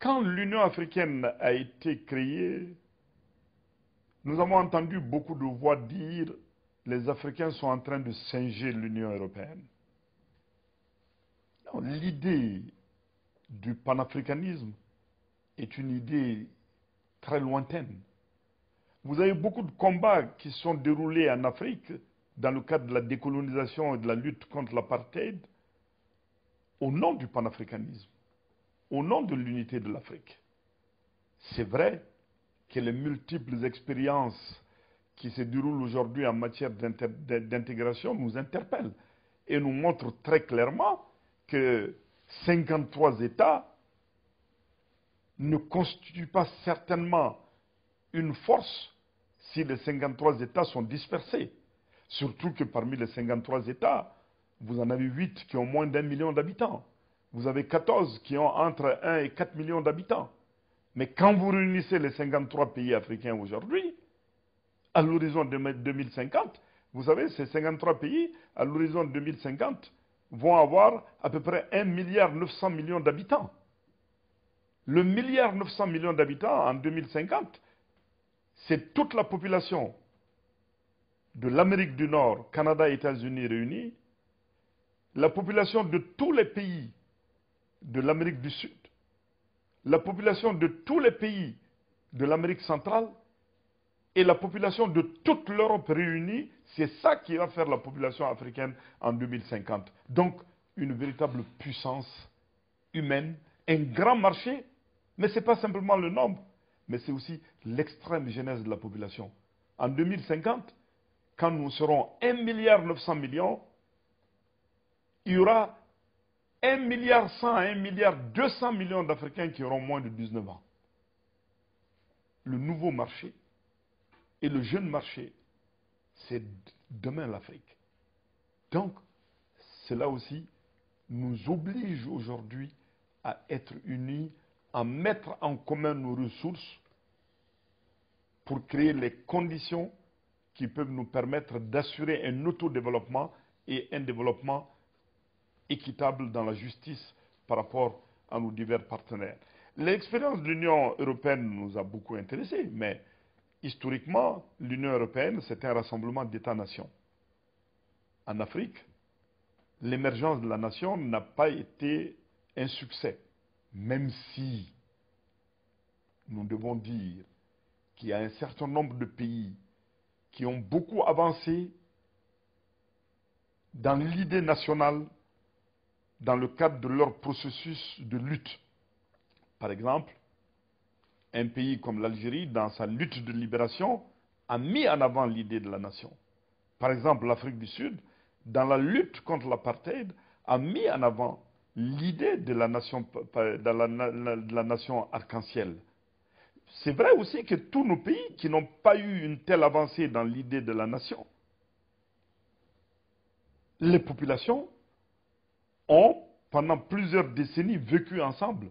Quand l'Union africaine a été créée, nous avons entendu beaucoup de voix dire les Africains sont en train de singer l'Union européenne. L'idée du panafricanisme est une idée très lointaine. Vous avez beaucoup de combats qui sont déroulés en Afrique dans le cadre de la décolonisation et de la lutte contre l'apartheid au nom du panafricanisme, au nom de l'unité de l'Afrique. C'est vrai que les multiples expériences qui se déroulent aujourd'hui en matière d'intégration nous interpellent et nous montrent très clairement que 53 États ne constituent pas certainement une force si les 53 États sont dispersés. Surtout que parmi les 53 États, vous en avez 8 qui ont moins d'1 million d'habitants. Vous avez 14 qui ont entre 1 et 4 millions d'habitants. Mais quand vous réunissez les 53 pays africains aujourd'hui, à l'horizon 2050, vous savez, ces 53 pays, à l'horizon 2050, vont avoir à peu près 1,9 milliard d'habitants. Le 1,9 milliard d'habitants en 2050, c'est toute la population de l'Amérique du Nord, Canada et États-Unis réunis, la population de tous les pays de l'Amérique du Sud, la population de tous les pays de l'Amérique centrale et la population de toute l'Europe réunie, c'est ça qui va faire la population africaine en 2050. Donc, une véritable puissance humaine, un grand marché, mais ce n'est pas simplement le nombre, mais c'est aussi l'extrême jeunesse de la population. En 2050, quand nous serons 1,9 milliard, il y aura 1,1 milliard à 1,2 milliard d'Africains qui auront moins de 19 ans. Le nouveau marché et le jeune marché, c'est demain l'Afrique. Donc, cela aussi nous oblige aujourd'hui à être unis, à mettre en commun nos ressources pour créer les conditions qui peuvent nous permettre d'assurer un autodéveloppement et un développement équitable dans la justice par rapport à nos divers partenaires. L'expérience de l'Union européenne nous a beaucoup intéressés, mais historiquement, l'Union européenne, c'est un rassemblement d'États-nations. En Afrique, l'émergence de la nation n'a pas été un succès, même si nous devons dire qu'il y a un certain nombre de pays qui ont beaucoup avancé dans l'idée nationale dans le cadre de leur processus de lutte. Par exemple, un pays comme l'Algérie, dans sa lutte de libération, a mis en avant l'idée de la nation. Par exemple, l'Afrique du Sud, dans la lutte contre l'apartheid, a mis en avant l'idée de la nation arc-en-ciel. C'est vrai aussi que tous nos pays qui n'ont pas eu une telle avancée dans l'idée de la nation, les populations ont, pendant plusieurs décennies, vécu ensemble.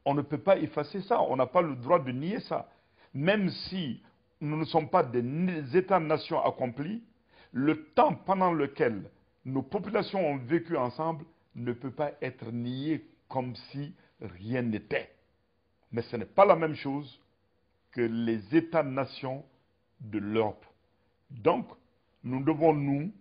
On ne peut pas effacer ça, on n'a pas le droit de nier ça. Même si nous ne sommes pas des États-nations accomplis, le temps pendant lequel nos populations ont vécu ensemble ne peut pas être nié comme si rien n'était. Mais ce n'est pas la même chose que les États-nations de l'Europe. Donc, nous devons, nous,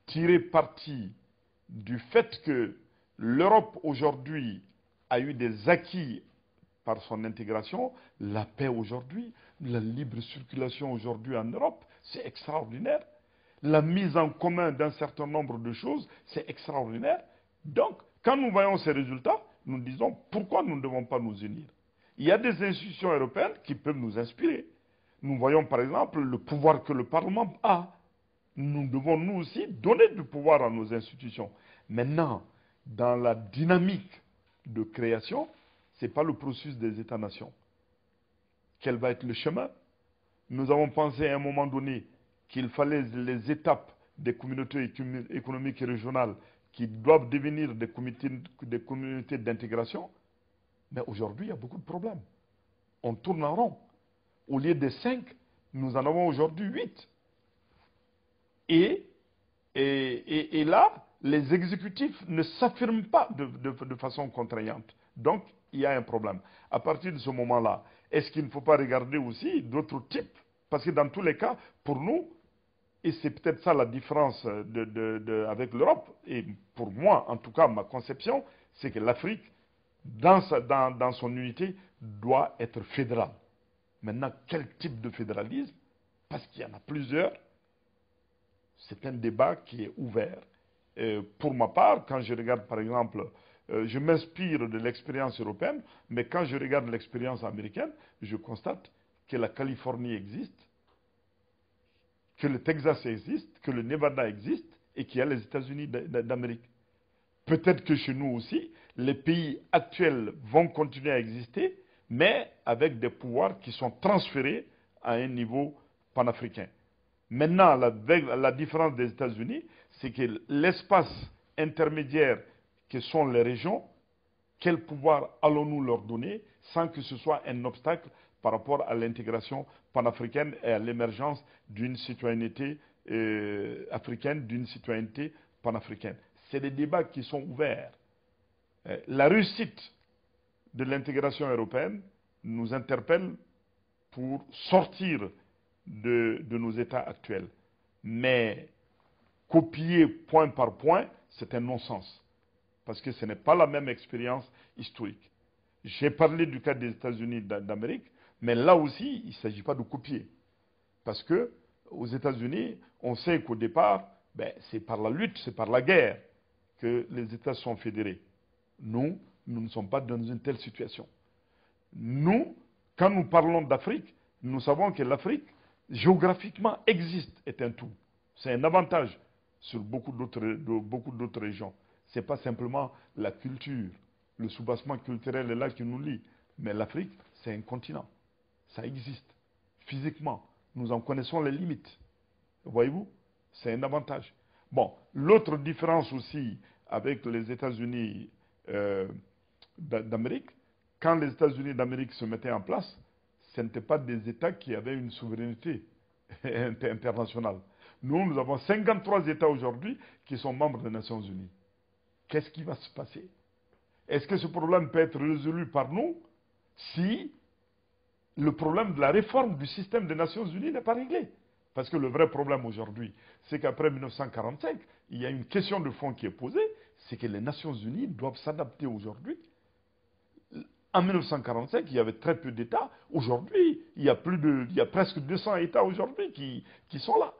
tirer parti du fait que l'Europe aujourd'hui a eu des acquis par son intégration, la paix aujourd'hui, la libre circulation aujourd'hui en Europe, c'est extraordinaire. La mise en commun d'un certain nombre de choses, c'est extraordinaire. Donc, quand nous voyons ces résultats, nous disons pourquoi nous ne devons pas nous unir. Il y a des institutions européennes qui peuvent nous inspirer. Nous voyons par exemple le pouvoir que le Parlement a. Nous devons nous aussi donner du pouvoir à nos institutions. Maintenant, dans la dynamique de création, ce n'est pas le processus des États-nations. Quel va être le chemin? Nous avons pensé à un moment donné qu'il fallait les étapes des communautés économiques et régionales qui doivent devenir des communautés d'intégration. Mais aujourd'hui, il y a beaucoup de problèmes. On tourne en rond. Au lieu de 5, nous en avons aujourd'hui 8. Et là, les exécutifs ne s'affirment pas de façon contraignante. Donc, il y a un problème. À partir de ce moment-là, est-ce qu'il ne faut pas regarder aussi d'autres types? Parce que dans tous les cas, pour nous, et c'est peut-être ça la différence avec l'Europe, et pour moi, en tout cas, ma conception, c'est que l'Afrique, dans son unité, doit être fédérale. Maintenant, quel type de fédéralisme? Parce qu'il y en a plusieurs. C'est un débat qui est ouvert. Pour ma part, quand je regarde par exemple, je m'inspire de l'expérience européenne, mais quand je regarde l'expérience américaine, je constate que la Californie existe, que le Texas existe, que le Nevada existe et qu'il y a les États-Unis d'Amérique. Peut-être que chez nous aussi, les pays actuels vont continuer à exister, mais avec des pouvoirs qui sont transférés à un niveau panafricain. Maintenant, la différence des États-Unis, c'est que l'espace intermédiaire que sont les régions, quel pouvoir allons-nous leur donner sans que ce soit un obstacle par rapport à l'intégration panafricaine et à l'émergence d'une citoyenneté africaine, d'une citoyenneté panafricaine. C'est des débats qui sont ouverts. La réussite de l'intégration européenne nous interpelle pour sortir de nos états actuels. Mais copier point par point, c'est un non-sens. Parce que ce n'est pas la même expérience historique. J'ai parlé du cas des États-Unis d'Amérique, mais là aussi, il ne s'agit pas de copier. Parce que aux États-Unis, on sait qu'au départ, c'est par la lutte, c'est par la guerre que les États sont fédérés. Nous ne sommes pas dans une telle situation. Nous, quand nous parlons d'Afrique, nous savons que l'Afrique, géographiquement, existe, est un tout. C'est un avantage sur beaucoup d'autres régions. Ce n'est pas simplement la culture, le soubassement culturel est là qui nous lie. Mais l'Afrique, c'est un continent. Ça existe. Physiquement, nous en connaissons les limites. Voyez-vous? C'est un avantage. Bon, l'autre différence aussi avec les États-Unis d'Amérique, quand les États-Unis d'Amérique se mettaient en place, ce n'étaient pas des États qui avaient une souveraineté internationale. Nous avons 53 États aujourd'hui qui sont membres des Nations Unies. Qu'est-ce qui va se passer? Est-ce que ce problème peut être résolu par nous si le problème de la réforme du système des Nations Unies n'est pas réglé? Parce que le vrai problème aujourd'hui, c'est qu'après 1945, il y a une question de fond qui est posée, c'est que les Nations Unies doivent s'adapter aujourd'hui. En 1945, il y avait très peu d'États. Aujourd'hui, il y a presque 200 États aujourd'hui qui sont là.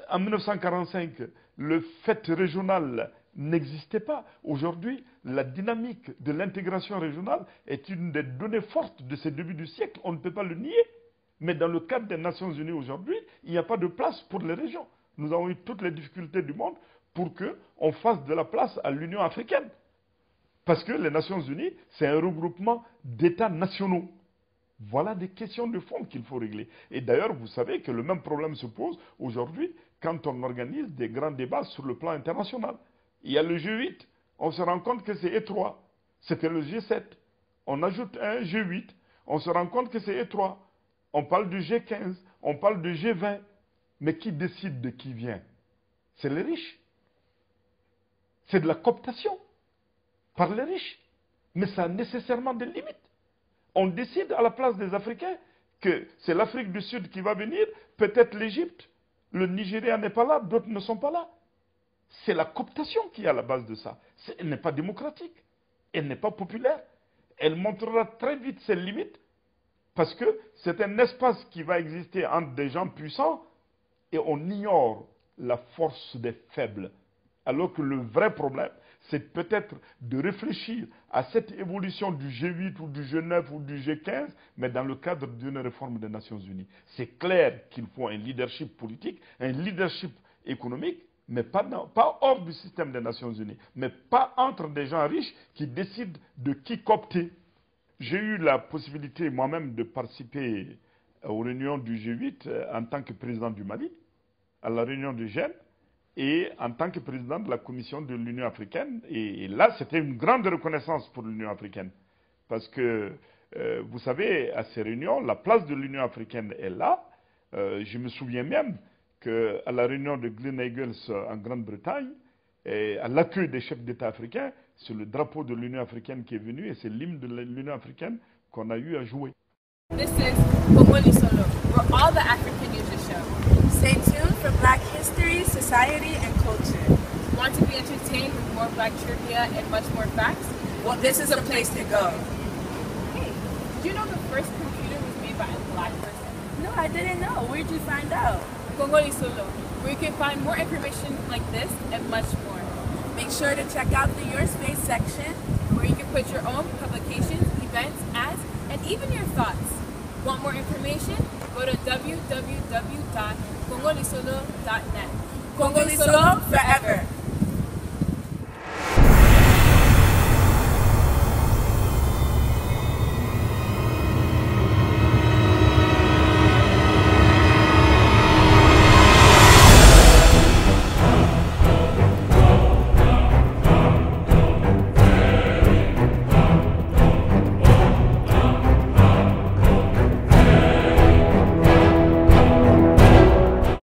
En 1945, le fait régional n'existait pas. Aujourd'hui, la dynamique de l'intégration régionale est une des données fortes de ces débuts du siècle. On ne peut pas le nier. Mais dans le cadre des Nations Unies aujourd'hui, il n'y a pas de place pour les régions. Nous avons eu toutes les difficultés du monde pour qu'on fasse de la place à l'Union africaine. Parce que les Nations Unies, c'est un regroupement d'États nationaux. Voilà des questions de fond qu'il faut régler. Et d'ailleurs, vous savez que le même problème se pose aujourd'hui quand on organise des grands débats sur le plan international. Il y a le G8, on se rend compte que c'est étroit. C'était le G7. On ajoute un G8, on se rend compte que c'est étroit. On parle du G15, on parle du G20. Mais qui décide de qui vient? C'est les riches. C'est de la cooptation par les riches. Mais ça a nécessairement des limites. On décide à la place des Africains que c'est l'Afrique du Sud qui va venir, peut-être l'Égypte. Le Nigeria n'est pas là, d'autres ne sont pas là. C'est la cooptation qui est à la base de ça. Elle n'est pas démocratique. Elle n'est pas populaire. Elle montrera très vite ses limites parce que c'est un espace qui va exister entre des gens puissants et on ignore la force des faibles. Alors que le vrai problème, c'est peut-être de réfléchir à cette évolution du G8 ou du G9 ou du G15, mais dans le cadre d'une réforme des Nations Unies. C'est clair qu'il faut un leadership politique, un leadership économique, mais pas hors du système des Nations Unies, mais pas entre des gens riches qui décident de qui coopter. J'ai eu la possibilité moi-même de participer aux réunions du G8 en tant que président du Mali, à la réunion de Gênes, et en tant que président de la commission de l'Union africaine. Et là, c'était une grande reconnaissance pour l'Union africaine. Parce que, vous savez, à ces réunions, la place de l'Union africaine est là. Je me souviens même qu'à la réunion de Glen Eagles en Grande-Bretagne, à l'accueil des chefs d'État africains, C'est le drapeau de l'Union africaine qui est venu et c'est l'hymne de l'Union africaine qu'on a eu à jouer. This is Kongoli Solo, where all the African news is shown. Stay tuned for Black history, society, and culture. Want to be entertained with more Black trivia and much more facts? Well, this is a place to go. Hey, did you know the first computer was made by a Black person? No, I didn't know. Where'd you find out? Kongoli Solo, where you can find more information like this and much more. Make sure to check out the Your Space section, where you can put your own publications, events, ads, and even your thoughts. Want more information? Go to www.kongolisolo.net. Kongoli Solo forever.